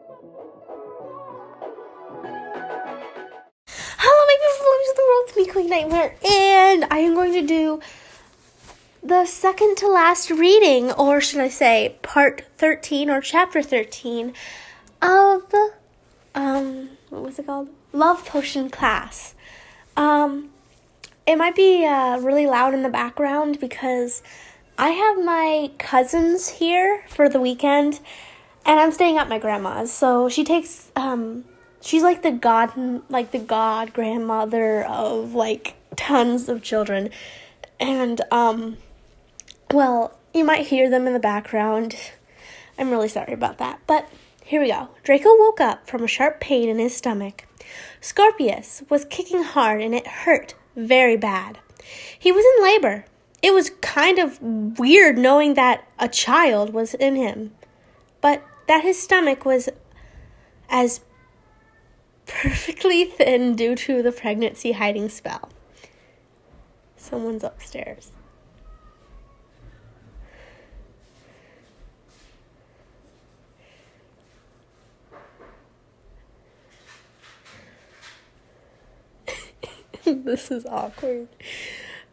Hello, my beautiful lovers of the world, it's me, Queen Nightmare, and I am going to do the second to last reading, or should I say, part 13, or chapter 13, of, what was it called? Love Potion Class. It might be really loud in the background because I have my cousins here for the weekend, and I'm staying at my grandma's. So she takes, she's like the god grandmother of like tons of children, and well, you might hear them in the background. I'm really sorry about that, but here we go. Draco woke up from a sharp pain in his stomach. Scorpius was kicking hard and it hurt very bad. He was in labor. It was kind of weird knowing that a child was in him, but that his stomach was as perfectly thin due to the pregnancy hiding spell. Someone's upstairs. This is awkward.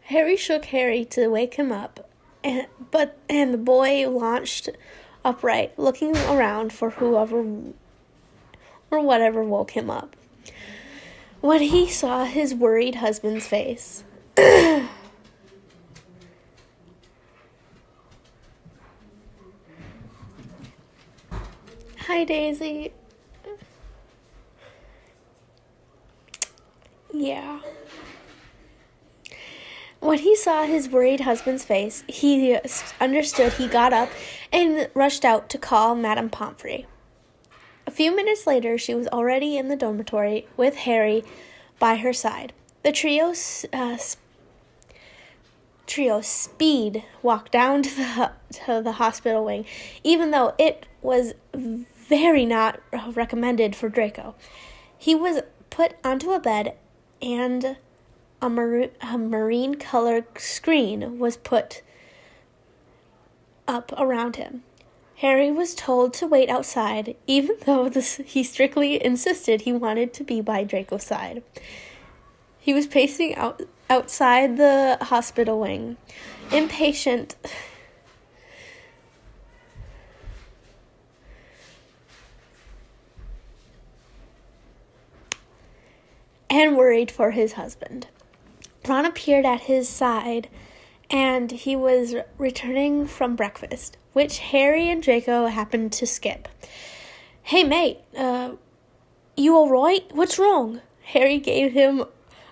Harry shook Harry to wake him up, and the boy launched upright, looking around for whoever or whatever woke him up. When he saw his worried husband's face. Hi, Daisy. Yeah. When he saw his worried husband's face, he understood. He got up and rushed out to call Madame Pomfrey. A few minutes later, she was already in the dormitory with Harry by her side. The trio speed walked down to the hospital wing, even though it was very not recommended for Draco. He was put onto a bed, and a marine-colored screen was put up around him. Harry was told to wait outside, even though he strictly insisted he wanted to be by Draco's side. He was pacing outside the hospital wing, impatient and worried for his husband. Ron appeared at his side, and he was returning from breakfast, which Harry and Draco happened to skip. "Hey, mate, you all right? What's wrong?" Harry gave him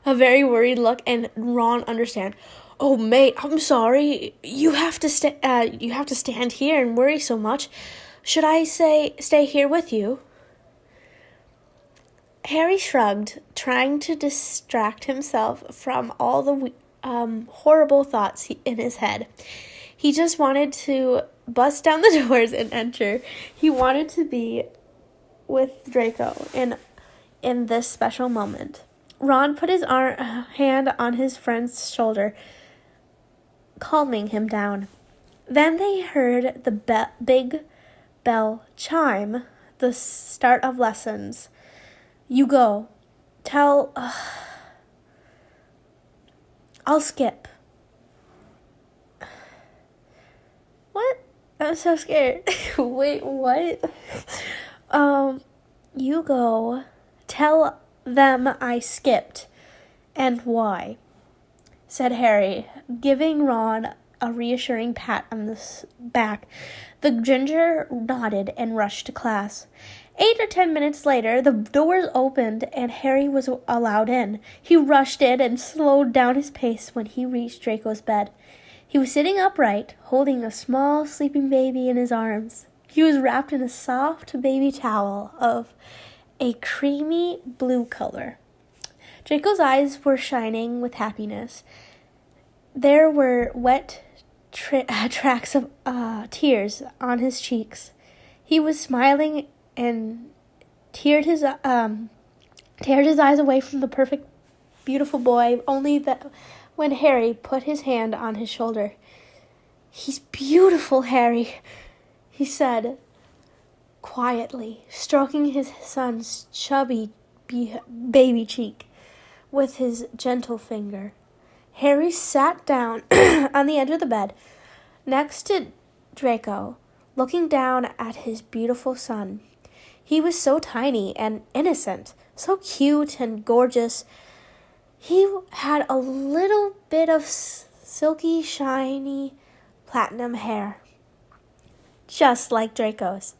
a very worried look, and Ron understood. "Oh, mate, I'm sorry. You have to stand here and worry so much. Should I stay here with you?" Harry shrugged, trying to distract himself from all the horrible thoughts in his head. He just wanted to bust down the doors and enter. He wanted to be with Draco in this special moment. Ron put his hand on his friend's shoulder, calming him down. Then they heard the big bell chime, the start of lessons. "You go. I'll skip." What? I'm so scared. Wait, what? You go. Tell them I skipped and why, said Harry, giving Ron a reassuring pat on the back. The ginger nodded and rushed to class. 8 or 10 minutes later, the doors opened and Harry was allowed in. He rushed in and slowed down his pace when he reached Draco's bed. He was sitting upright, holding a small sleeping baby in his arms. He was wrapped in a soft baby towel of a creamy blue color. Draco's eyes were shining with happiness. There were wet tracks of tears on his cheeks. He was smiling and teared his eyes away from the perfect, beautiful boy, only that when Harry put his hand on his shoulder. "He's beautiful, Harry," he said quietly, stroking his son's chubby baby cheek with his gentle finger. Harry sat down on the edge of the bed next to Draco, looking down at his beautiful son. He was so tiny and innocent, so cute and gorgeous. He had a little bit of silky, shiny, platinum hair, just like Draco's.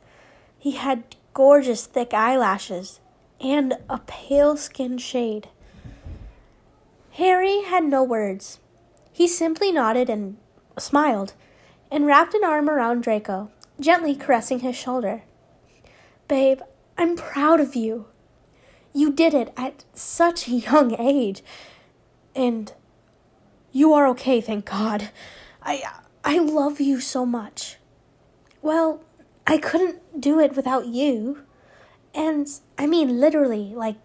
He had gorgeous, thick eyelashes and a pale skin shade. Harry had no words. He simply nodded and smiled and wrapped an arm around Draco, gently caressing his shoulder. "Babe, I'm proud of you. You did it at such a young age. And you are okay, thank God. I love you so much. Well, I couldn't do it without you. And I mean literally, like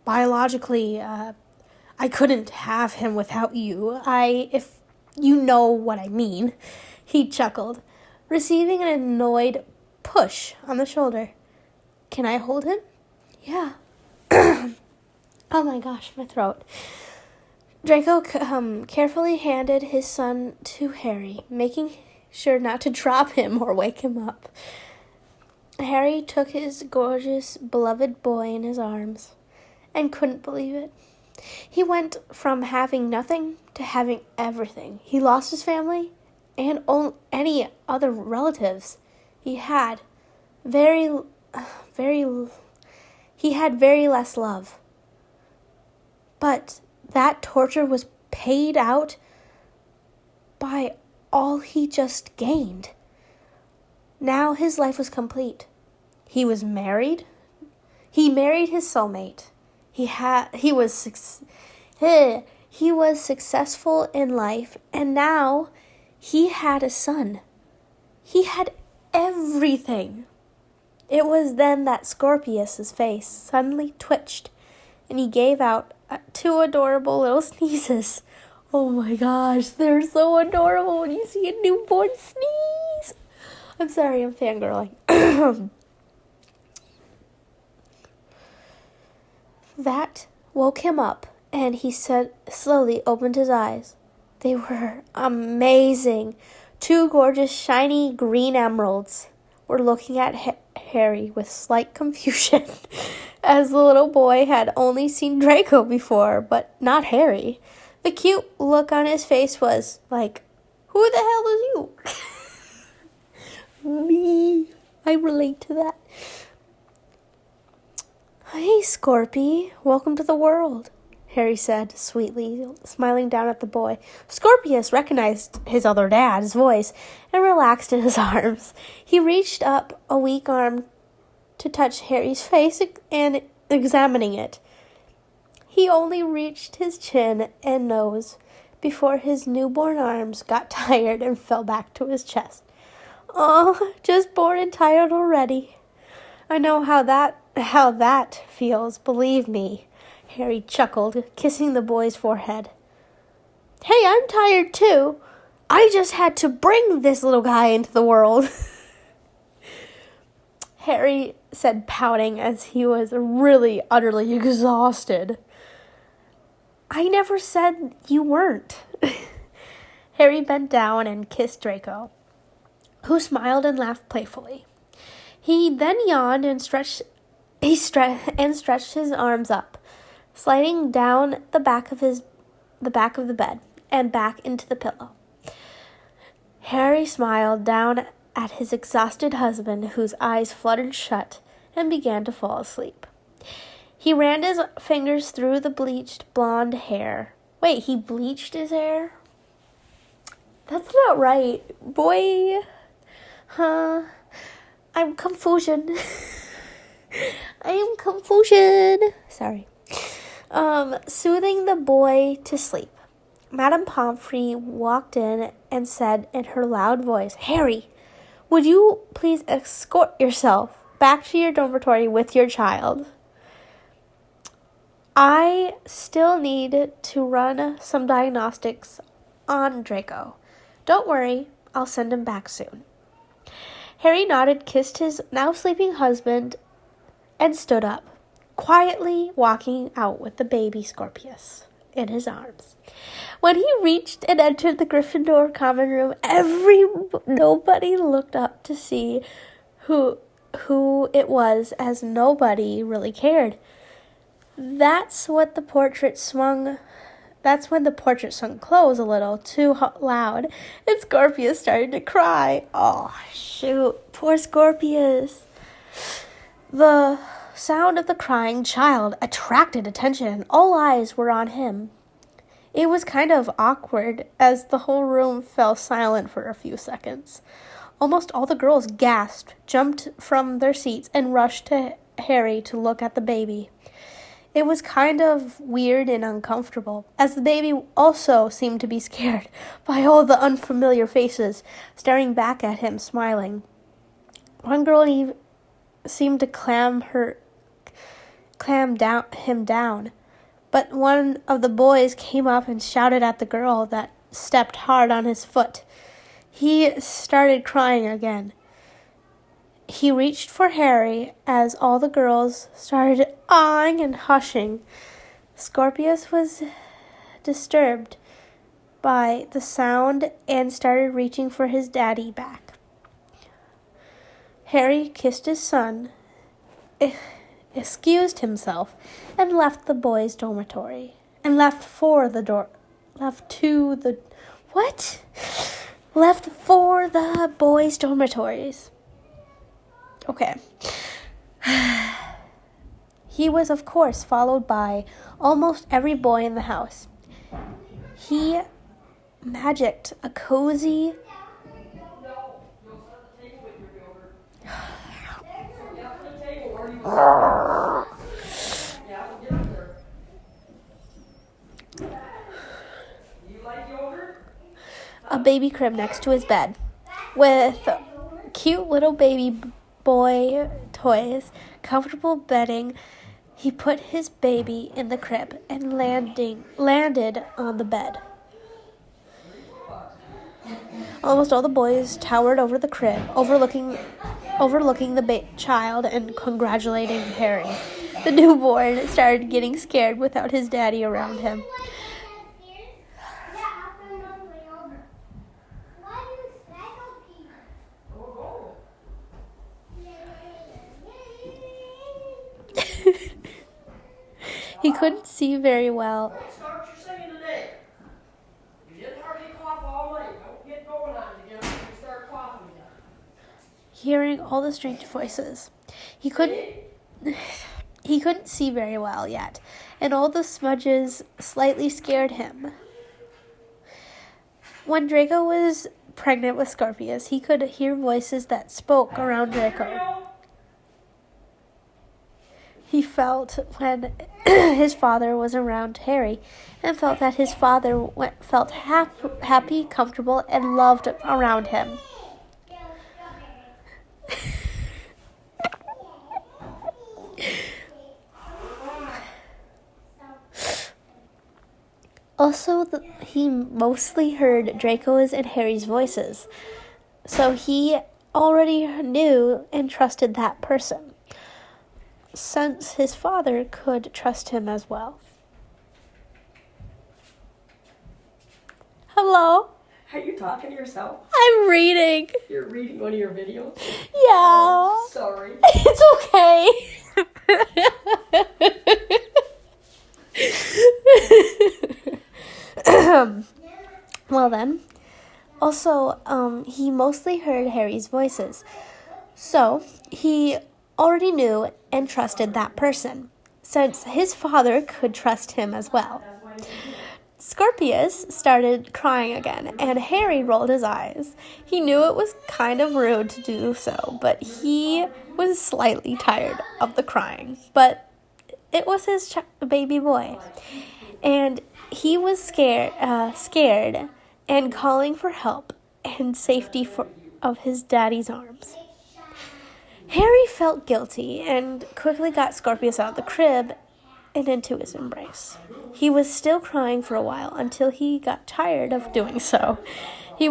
biologically, I couldn't have him without you. If you know what I mean," he chuckled, receiving an annoyed push on the shoulder. "Can I hold him?" "Yeah." Oh my gosh, my throat. Draco carefully handed his son to Harry, making sure not to drop him or wake him up. Harry took his gorgeous, beloved boy in his arms and couldn't believe it. He went from having nothing to having everything. He lost his family and any other relatives. He had very less love. But that torture was paid out by all he just gained. Now his life was complete. He was married. He married his soulmate. He was successful in life, and now he had a son. He had everything. It was then that Scorpius's face suddenly twitched, and he gave out 2 adorable little sneezes. Oh my gosh, they're so adorable when you see a newborn sneeze. I'm sorry, I'm fangirling. That woke him up, and he slowly opened his eyes. They were amazing. 2 gorgeous, shiny green emeralds were looking at Harry with slight confusion, as the little boy had only seen Draco before, but not Harry. The cute look on his face was like, "Who the hell is you?" Me. I relate to that. "Hey, Scorpy. Welcome to the world," Harry said sweetly, smiling down at the boy. Scorpius recognized his other dad's voice and relaxed in his arms. He reached up a weak arm to touch Harry's face and examining it. He only reached his chin and nose before his newborn arms got tired and fell back to his chest. "Oh, just born and tired already. I know how that feels, believe me," Harry chuckled, kissing the boy's forehead. "Hey, I'm tired too. I just had to bring this little guy into the world," Harry said, pouting as he was really utterly exhausted. "I never said you weren't." Harry bent down and kissed Draco, who smiled and laughed playfully. He then yawned and stretched his arms up, sliding down the back of the bed and back into the pillow. Harry smiled down at his exhausted husband, whose eyes fluttered shut, and began to fall asleep. He ran his fingers through the bleached blonde hair. Wait, he bleached his hair? That's not right. Boy. Huh? I'm confusion. I am confusion. Sorry. Soothing the boy to sleep. Madame Pomfrey walked in and said in her loud voice, "Harry, would you please escort yourself back to your dormitory with your child? I still need to run some diagnostics on Draco. Don't worry, I'll send him back soon." Harry nodded, kissed his now sleeping husband, and stood up, quietly walking out with the baby Scorpius in his arms. When he reached and entered the Gryffindor common room, nobody looked up to see who it was, as nobody really cared. That's when the portrait swung close a little too loud, and Scorpius started to cry. Oh, shoot, poor Scorpius. The sound of the crying child attracted attention. All eyes were on him. It was kind of awkward, as the whole room fell silent for a few seconds. Almost all the girls gasped, jumped from their seats, and rushed to Harry to look at the baby. It was kind of weird and uncomfortable, as the baby also seemed to be scared by all the unfamiliar faces staring back at him, smiling. One girl seemed to clam him down, but one of the boys came up and shouted at the girl that stepped hard on his foot. He started crying again. He reached for Harry as all the girls started awing and hushing. Scorpius was disturbed by the sound and started reaching for his daddy back. Harry kissed his son, excused himself, and left the boys' dormitory. And left for the boys' dormitories. Okay. He was, of course, followed by almost every boy in the house. He magicked a cozy... a baby crib next to his bed with cute little baby boy toys, comfortable bedding. He put his baby in the crib and landed on the bed. Almost all the boys towered over the crib, overlooking the child and congratulating Harry. The newborn started getting scared without his daddy around him. He couldn't see very well. Start your singing today. You didn't hardly cough all night. Don't get going on it again when you start coughing again. Hearing all the strange voices, he couldn't see very well yet, and all the smudges slightly scared him. When Draco was pregnant with Scorpius, he could hear voices that spoke around Draco. He felt when his father was around Harry, and felt that his father felt happy, comfortable, and loved around him. Also, he mostly heard Draco's and Harry's voices, so he already knew and trusted that person, since his father could trust him as well. Hello? Are you talking to yourself? I'm reading. You're reading one of your videos? Yeah. Oh, sorry. It's okay. Well then, also, he mostly heard Harry's voices, so he already knew and trusted that person, since his father could trust him as well. Scorpius started crying again, and Harry rolled his eyes. He knew it was kind of rude to do so, but he was slightly tired of the crying. But it was his baby boy, and he was scared and calling for help and safety of his daddy's arms. Harry felt guilty and quickly got Scorpius out of the crib and into his embrace. He was still crying for a while until he got tired of doing so. He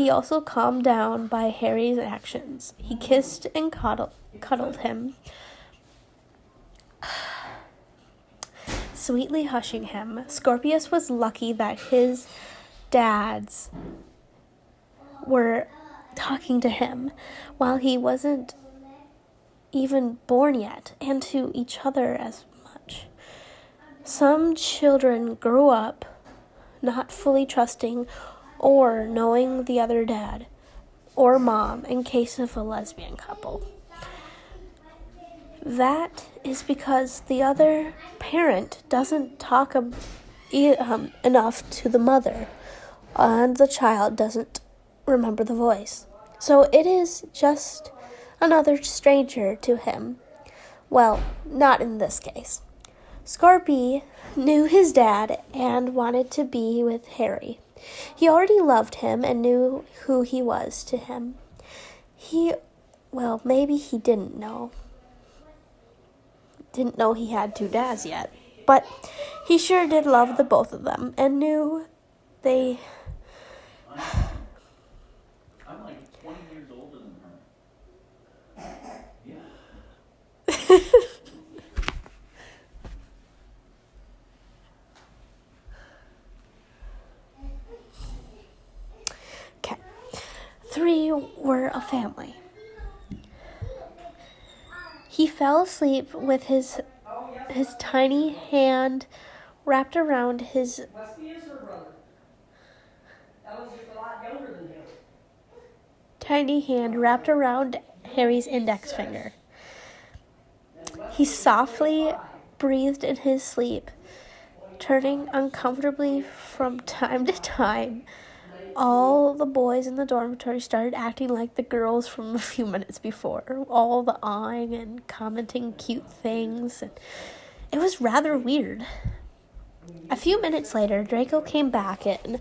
also calmed down by Harry's actions. He kissed and cuddled him, sweetly hushing him. Scorpius was lucky that his dads were talking to him while he wasn't even born yet, and to each other as much. Some children grew up not fully trusting or knowing the other dad or mom in case of a lesbian couple. That is because the other parent doesn't talk enough to the mother, and the child doesn't remember the voice. So it is just another stranger to him. Well, not in this case. Scorpy knew his dad and wanted to be with Harry. He already loved him and knew who he was to him. Maybe he didn't know. Didn't know he had two dads yet. But he sure did love the both of them and knew they... I'm like 20 years older than her. Yeah. Okay. 3 were a family. He fell asleep with his tiny hand wrapped around his... Westy is her brother. Ellen's just a lot younger than him. tiny hand wrapped around Harry's index finger. He softly breathed in his sleep, turning uncomfortably from time to time. All the boys in the dormitory started acting like the girls from a few minutes before, all the eyeing and commenting cute things. It was rather weird. A few minutes later, Draco came back in,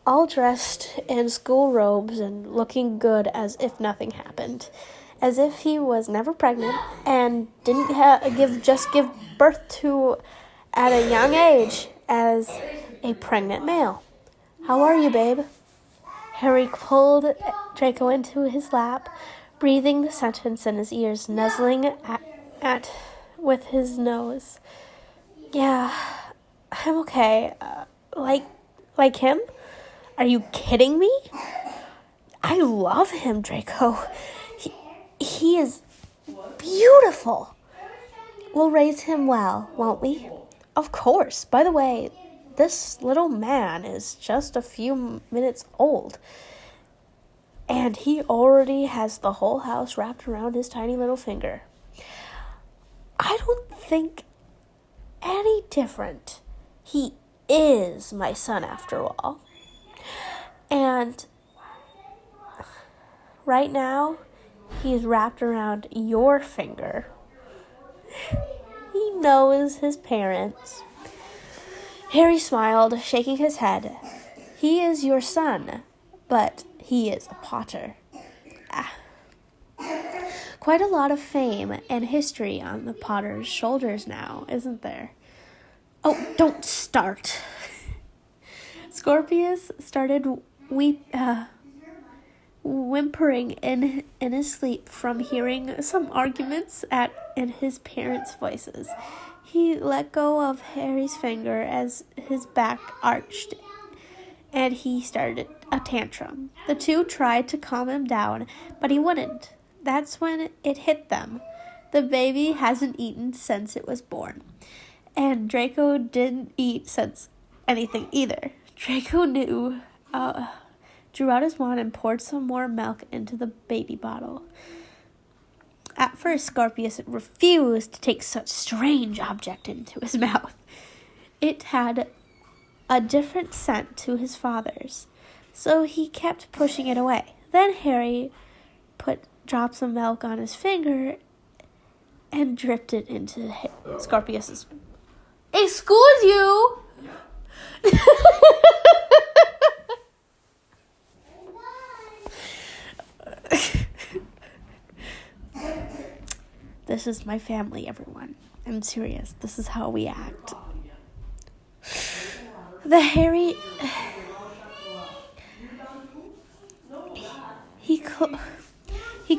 all dressed in school robes and looking good as if nothing happened, as if he was never pregnant and didn't give birth to at a young age as a pregnant male. "How are you, babe?" Harry pulled Draco into his lap, breathing the sentence in his ears, nuzzling at with his nose. "Yeah, I'm okay. Like him? Are you kidding me? I love him, Draco. He is beautiful. We'll raise him well, won't we?" "Of course. By the way, this little man is just a few minutes old, and he already has the whole house wrapped around his tiny little finger. I don't think any different. He is my son after all. And right now, he's wrapped around your finger. He knows his parents." Harry smiled, shaking his head. "He is your son, but he is a Potter." Quite a lot of fame and history on the Potter's shoulders now, isn't there? Oh, don't start. Scorpius started whimpering in his sleep from hearing some arguments in his parents' voices. He let go of Harry's finger as his back arched, and he started a tantrum. The two tried to calm him down, but he wouldn't. That's when it hit them. The baby hasn't eaten since it was born, and Draco didn't eat since anything either. Draco drew out his wand and poured some more milk into the baby bottle. At first, Scorpius refused to take such strange object into his mouth. It had a different scent to his father's, so he kept pushing it away. Then Harry put drops of milk on his finger and dripped it into Scorpius's. "Excuse you!" This is my family, everyone. I'm serious. This is how we act.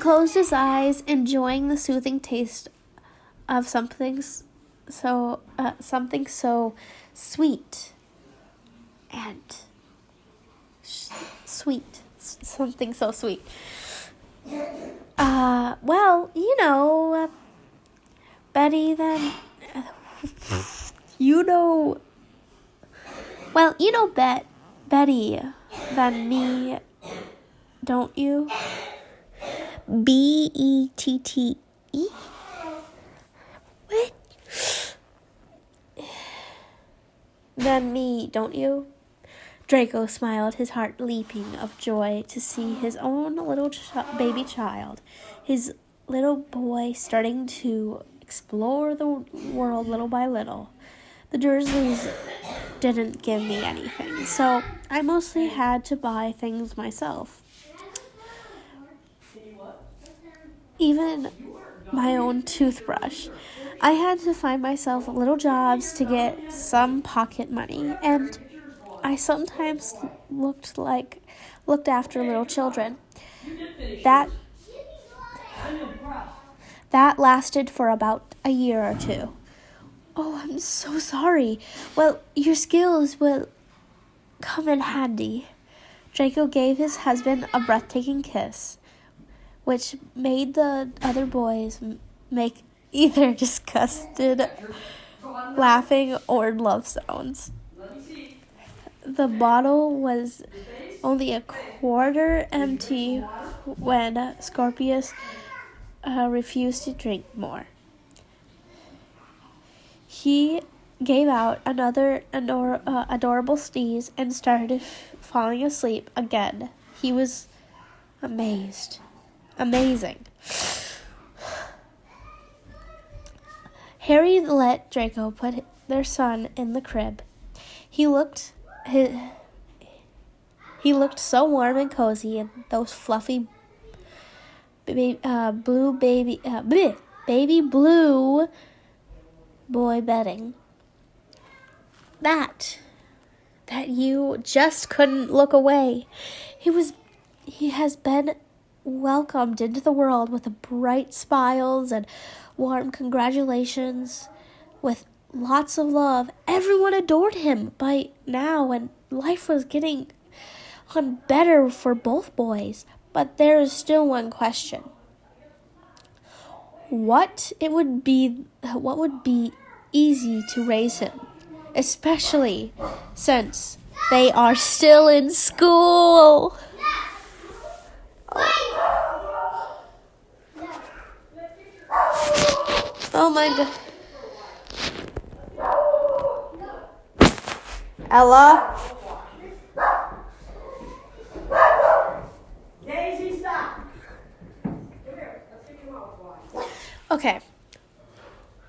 closed his eyes, enjoying the soothing taste of something so sweet and sweet. Something so sweet. Well, Betty, then, Betty, than me, don't you? Bette? What? Than me, don't you? Draco smiled, his heart leaping of joy to see his own little baby child, his little boy, starting to explore the world little by little. The Dursleys didn't give me anything, so I mostly had to buy things myself. Even my own toothbrush. I had to find myself little jobs to get some pocket money, and I sometimes looked after little children. That lasted for about a year or two. Oh, I'm so sorry. Well, your skills will come in handy. Draco gave his husband a breathtaking kiss, which made the other boys make either disgusted laughing or love sounds. The bottle was only a quarter empty when Scorpius refused to drink more. He gave out another adorable sneeze and started falling asleep again. He was amazing. Harry let Draco put their son in the crib. He looked so warm and cozy in those fluffy baby blue boy bedding that you just couldn't look away. He has been welcomed into the world with bright smiles and warm congratulations, with lots of love. Everyone adored him by now, and life was getting on better for both boys. But there is still one question. What would be easy to raise him, especially since they are still in school? Oh my God. Ella? Daisy, stop. Come here. Let's take him out. Okay.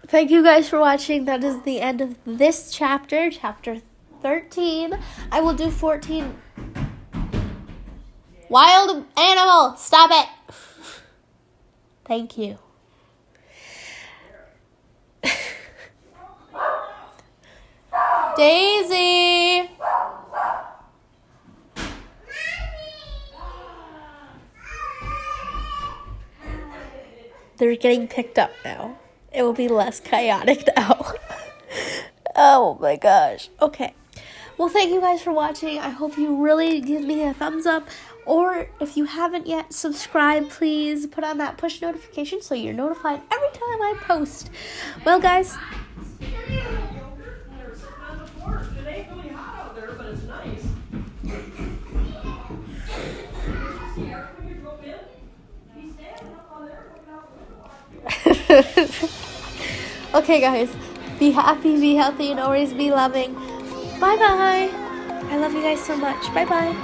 Thank you guys for watching. That is the end of this chapter, chapter 13. I will do 14. Wild animal, stop it. Thank you. Daisy. They're getting picked up now. It will be less chaotic now. Oh my gosh. Okay. Well, thank you guys for watching. I hope you really give me a thumbs up. Or if you haven't yet, subscribe, please. Put on that push notification so you're notified every time I post. Well, guys. Okay, guys. Be happy, be healthy, and always be loving. Bye-bye. I love you guys so much. Bye-bye.